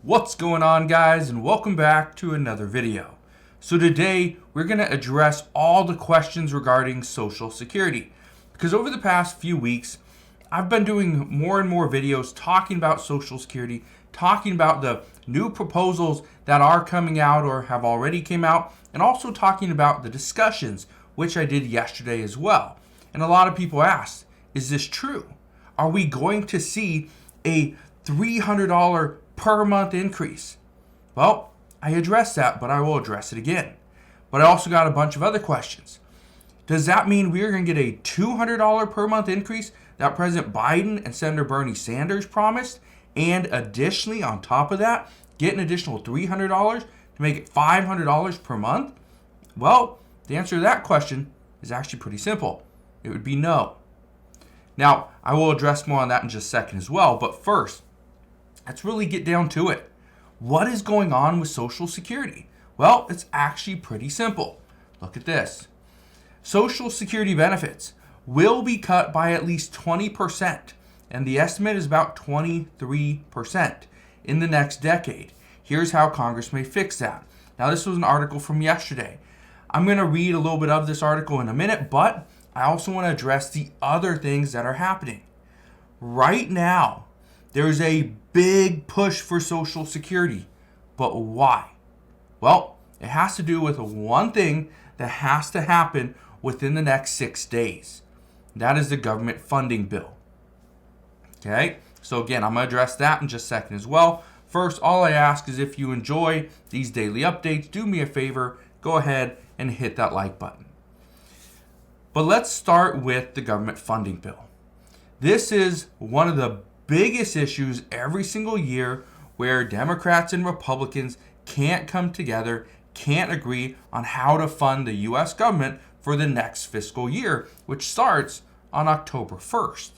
What's going on, guys, and welcome back to another video. So today we're going to address all the questions regarding Social Security, because over the past few weeks I've been doing more and more videos talking about Social Security, talking about the new proposals that are coming out or have already came out, and also talking about the discussions, which I did yesterday as well. And a lot of people asked, is this true? Are we going to see a $300 per month increase? Well, I addressed that, but I will address it again. But I also got a bunch of other questions. Does that mean we're going to get a $200 per month increase that President Biden and Senator Bernie Sanders promised? And additionally, on top of that, get an additional $300 to make it $500 per month? Well, the answer to that question is actually pretty simple. It would be no. Now, I will address more on that in just a second as well, but first, let's really get down to it. What is going on with Social Security? Well, it's actually pretty simple. Look at this. Social Security benefits will be cut by at least 20%, and the estimate is about 23% in the next decade. Here's how Congress may fix that. Now, this was an article from yesterday. I'm going to read a little bit of this article in a minute, but I also want to address the other things that are happening. Right now, there's a big push for Social Security. But why? Well, it has to do with one thing that has to happen within the next 6 days. That is the government funding bill. Okay? So again, I'm going to address that in just a second as well. First, all I ask is if you enjoy these daily updates, do me a favor, go ahead and hit that like button. But let's start with the government funding bill. This is one of the biggest issues every single year where Democrats and Republicans can't come together, can't agree on how to fund the U.S. government for the next fiscal year, which starts on October 1st.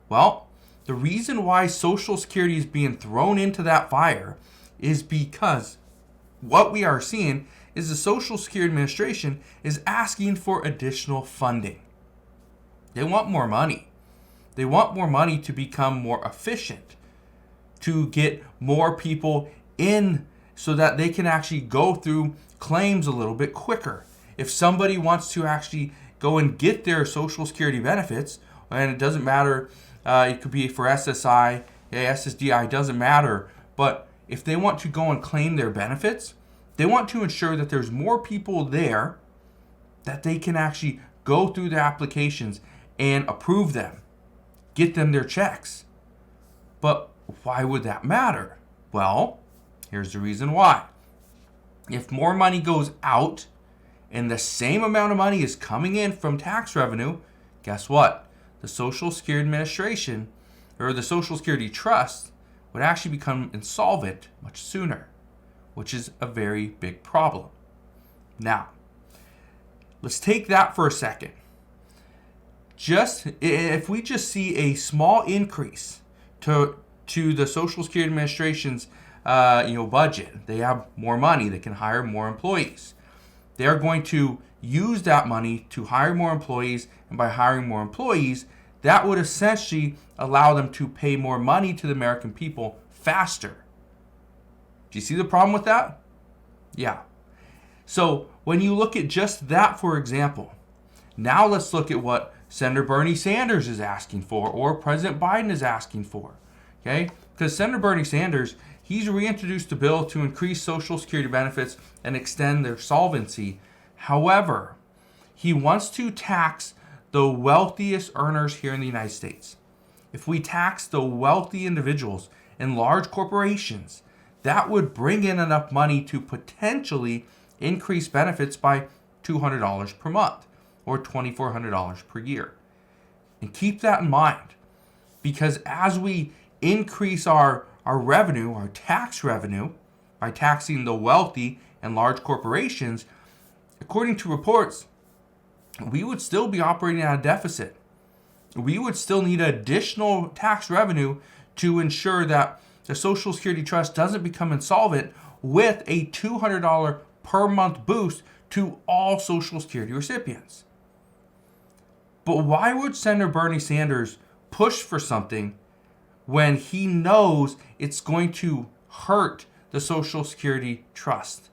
Well, the reason why Social Security is being thrown into that fire is because what we are seeing is the Social Security Administration is asking for additional funding. They want more money. They want more money to become more efficient, to get more people in so that they can actually go through claims a little bit quicker. If somebody wants to actually go and get their Social Security benefits, and it doesn't matter, it could be for SSI, SSDI, doesn't matter, but if they want to go and claim their benefits, they want to ensure that there's more people there that they can actually go through their applications and approve them, get them their checks. But why would that matter? Well, here's the reason why. If more money goes out and the same amount of money is coming in from tax revenue, guess what? The Social Security Administration or the Social Security Trust would actually become insolvent much sooner, which is a very big problem. Now, let's take that for a second. If we just see a small increase to the Social Security Administration's budget, they have more money, they can hire more employees. They're going to use that money to hire more employees, and by hiring more employees, that would essentially allow them to pay more money to the American people faster. Do you see the problem with that? Yeah. So when you look at just that, for example, now let's look at what Senator Bernie Sanders is asking for or President Biden is asking for. Okay? Because Senator Bernie Sanders, he's reintroduced a bill to increase Social Security benefits and extend their solvency. However, he wants to tax the wealthiest earners here in the United States. If we tax the wealthy individuals and large corporations, that would bring in enough money to potentially increase benefits by $200 per month or $2,400 per year. And keep that in mind, because as we increase our revenue, our tax revenue, by taxing the wealthy and large corporations, according to reports, we would still be operating at a deficit. We would still need additional tax revenue to ensure that the Social Security Trust doesn't become insolvent with a $200 per month boost to all Social Security recipients. But why would Senator Bernie Sanders push for something when he knows it's going to hurt the Social Security trust?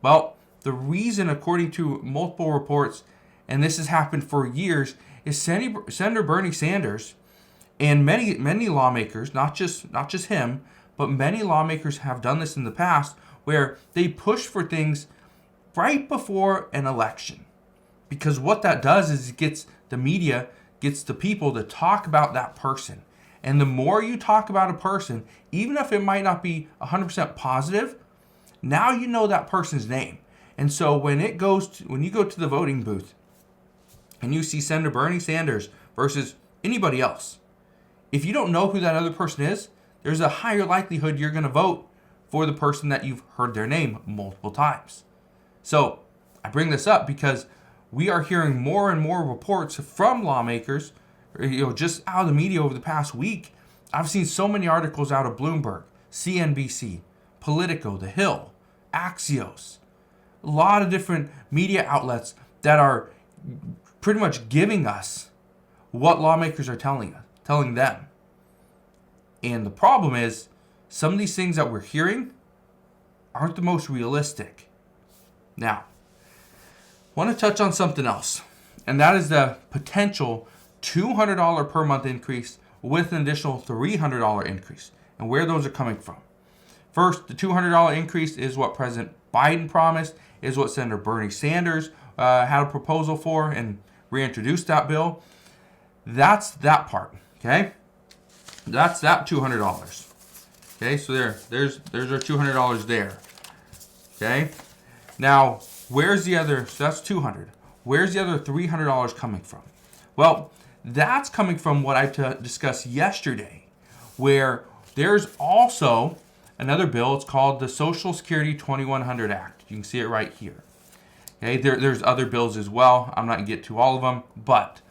Well, the reason, according to multiple reports, and this has happened for years, is Senator Bernie Sanders and many lawmakers, not just him, but many lawmakers have done this in the past, where they push for things right before an election. Because what that does is it gets the media, gets the people to talk about that person. And the more you talk about a person, even if it might not be 100% positive, now you know that person's name. And so when you go to the voting booth and you see Senator Bernie Sanders versus anybody else, if you don't know who that other person is, there's a higher likelihood you're going to vote for the person that you've heard their name multiple times. So I bring this up because we are hearing more and more reports from lawmakers, just out of the media over the past week. I've seen so many articles out of Bloomberg, CNBC, Politico, The Hill, Axios, a lot of different media outlets that are pretty much giving us what lawmakers are telling them. And the problem is, some of these things that we're hearing aren't the most realistic. Now, I want to touch on something else, and that is the potential $200 per month increase with an additional $300 increase, and where those are coming from. First, the $200 increase is what President Biden promised, is what Senator Bernie Sanders had a proposal for and reintroduced that bill. That's that part, okay? That's that $200. Okay, so there's our $200 there. Okay? Now, where's the other, so that's $200. Where's the other $300 coming from? Well, that's coming from what I discussed yesterday, where there's also another bill. It's called the Social Security 2100 Act. You can see it right here. Okay, there's other bills as well. I'm not going to get to all of them, but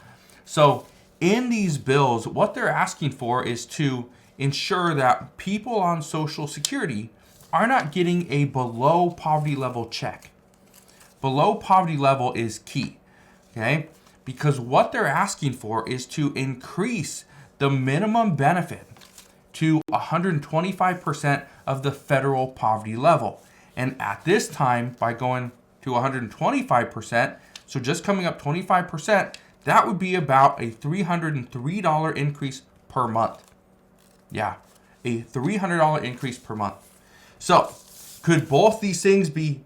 so in these bills, what they're asking for is to ensure that people on Social Security are not getting a below poverty level check. Below poverty level is key, okay? Because what they're asking for is to increase the minimum benefit to 125% of the federal poverty level. And at this time, by going to 125%, so just coming up 25%, that would be about a $303 increase per month. Yeah, a $300 increase per month. So, could both these things be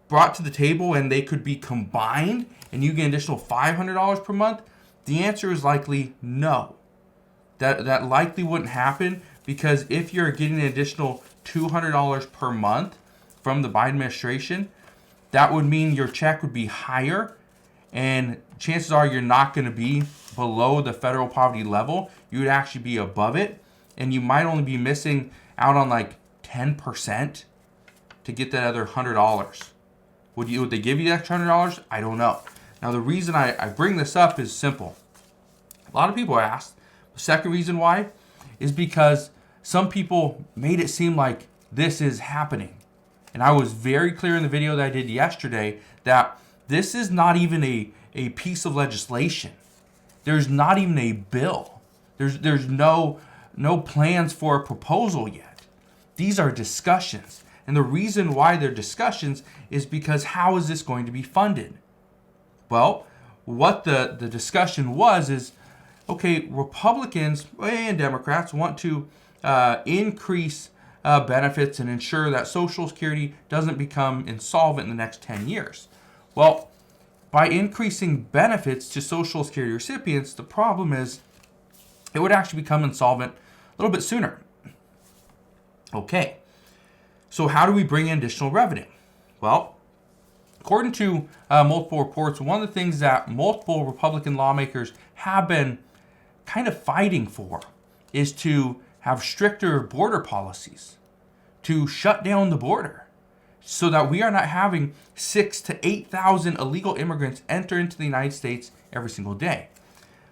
brought to the table and they could be combined and you get an additional $500 per month? The answer is likely no. That likely wouldn't happen, because if you're getting an additional $200 per month from the Biden administration, that would mean your check would be higher, and chances are you're not going to be below the federal poverty level. You would actually be above it, and you might only be missing out on like 10% to get that other $100. Would they give you the extra $100? I don't know. Now, the reason I bring this up is simple. A lot of people asked. The second reason why is because some people made it seem like this is happening. And I was very clear in the video that I did yesterday that this is not even a piece of legislation. There's not even a bill. There's no plans for a proposal yet. These are discussions. And the reason why they're discussions is because how is this going to be funded? Well, what the discussion was is, okay, Republicans and Democrats want to increase benefits and ensure that Social Security doesn't become insolvent in the next 10 years. Well, by increasing benefits to Social Security recipients, the problem is it would actually become insolvent a little bit sooner. Okay, so how do we bring in additional revenue? Well, according to multiple reports, one of the things that multiple Republican lawmakers have been kind of fighting for is to have stricter border policies, to shut down the border, so that we are not having 6,000 to 8,000 illegal immigrants enter into the United States every single day.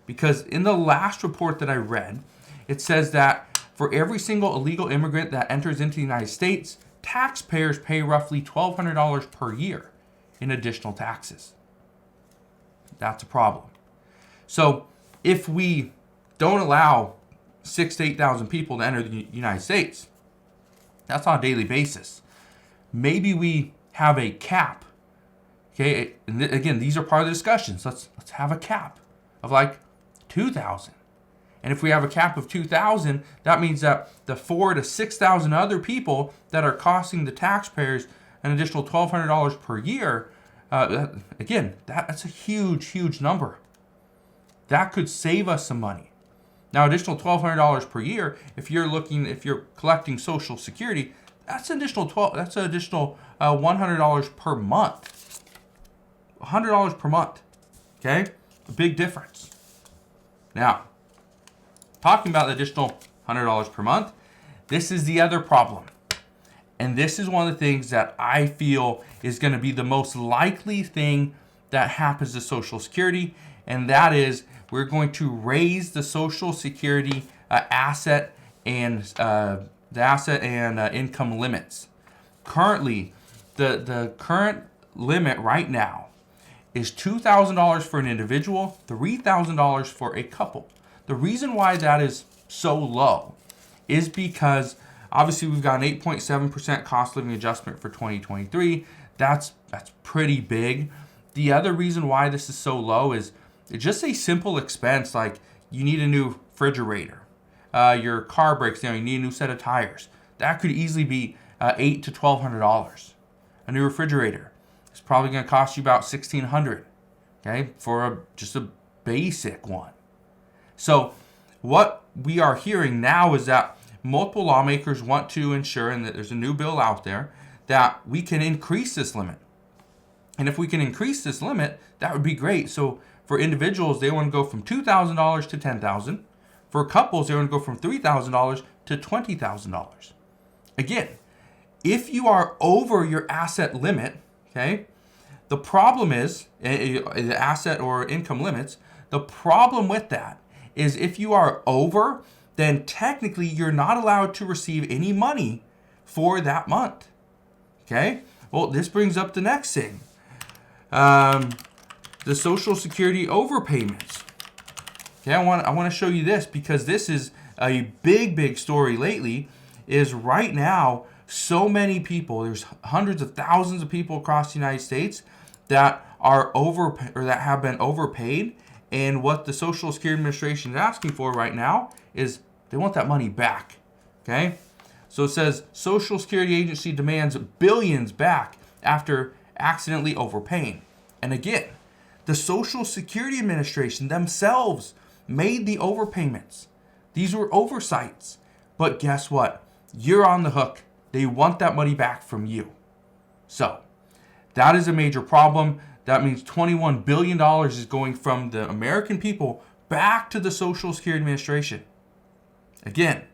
Because in the last report that I read, it says that for every single illegal immigrant that enters into the United States, taxpayers pay roughly $1,200 per year in additional taxes. That's a problem. So if we don't allow 6,000 to 8,000 people to enter the United States, That's on a daily basis. Maybe we have a cap. Okay, and again, these are part of the discussions. Let's have a cap of like 2,000. And if we have a cap of 2,000, that means that the 4,000 to 6,000 other people that are costing the taxpayers an additional $1,200 per year, that's a huge, huge number. That could save us some money. Now, additional $1,200 per year, if you're collecting Social Security, that's an additional $100 per month. $100 per month. Okay, a big difference. Now, talking about the additional $100 per month, this is the other problem. And this is one of the things that I feel is going to be the most likely thing that happens to Social Security, and that is we're going to raise the Social Security asset and income limits. Currently, the current limit right now is $2,000 for an individual, $3,000 for a couple. The reason why that is so low is because obviously we've got an 8.7% cost living adjustment for 2023. That's pretty big. The other reason why this is so low is it's just a simple expense, like you need a new refrigerator, your car breaks down, you need a new set of tires. That could easily be $800 to $1,200. A new refrigerator is probably going to cost you about $1,600, okay, for just a basic one. So what we are hearing now is that multiple lawmakers want to ensure, and that there's a new bill out there, that we can increase this limit. And if we can increase this limit, that would be great. So for individuals, they want to go from $2,000 to $10,000. For couples, they want to go from $3,000 to $20,000. Again, if you are over your asset limit, okay, the problem is, the asset or income limits, the problem with that is if you are over, then technically you're not allowed to receive any money for that month. Okay? Well, this brings up the next thing. The Social Security overpayments. Okay, I want to show you this because this is a big story lately. Is right now so many people, there's hundreds of thousands of people across the United States that are that have been overpaid, and what the Social Security Administration is asking for right now is they want that money back. Okay? So it says Social Security Agency demands billions back after accidentally overpaying. And again, the Social Security Administration themselves made the overpayments. These were oversights. But guess what? You're on the hook. They want that money back from you. So that is a major problem. That means $21 billion is going from the American people back to the Social Security Administration. Again,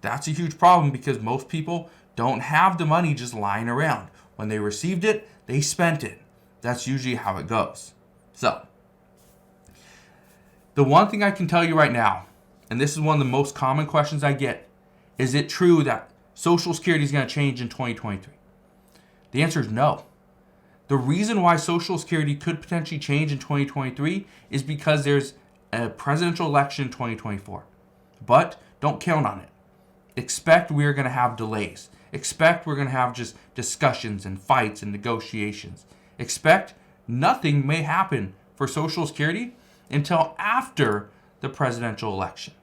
that's a huge problem because most people don't have the money just lying around. When they received it, they spent it. That's usually how it goes. So, the one thing I can tell you right now, and this is one of the most common questions I get, is it true that Social Security is going to change in 2023? The answer is no. The reason why Social Security could potentially change in 2023 is because there's a presidential election in 2024. But don't count on it. Expect we're going to have delays. Expect we're going to have just discussions and fights and negotiations. Expect nothing may happen for Social Security until after the presidential election.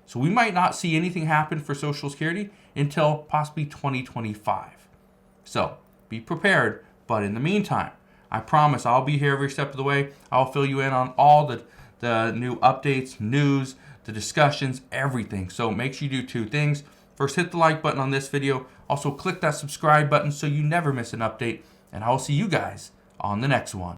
So we might not see anything happen for Social Security until possibly 2025. So be prepared. But in the meantime, I promise I'll be here every step of the way. I'll fill you in on all the new updates, news, the discussions, everything. So make sure you do two things. First, hit the like button on this video. Also, click that subscribe button so you never miss an update. And I'll see you guys on the next one.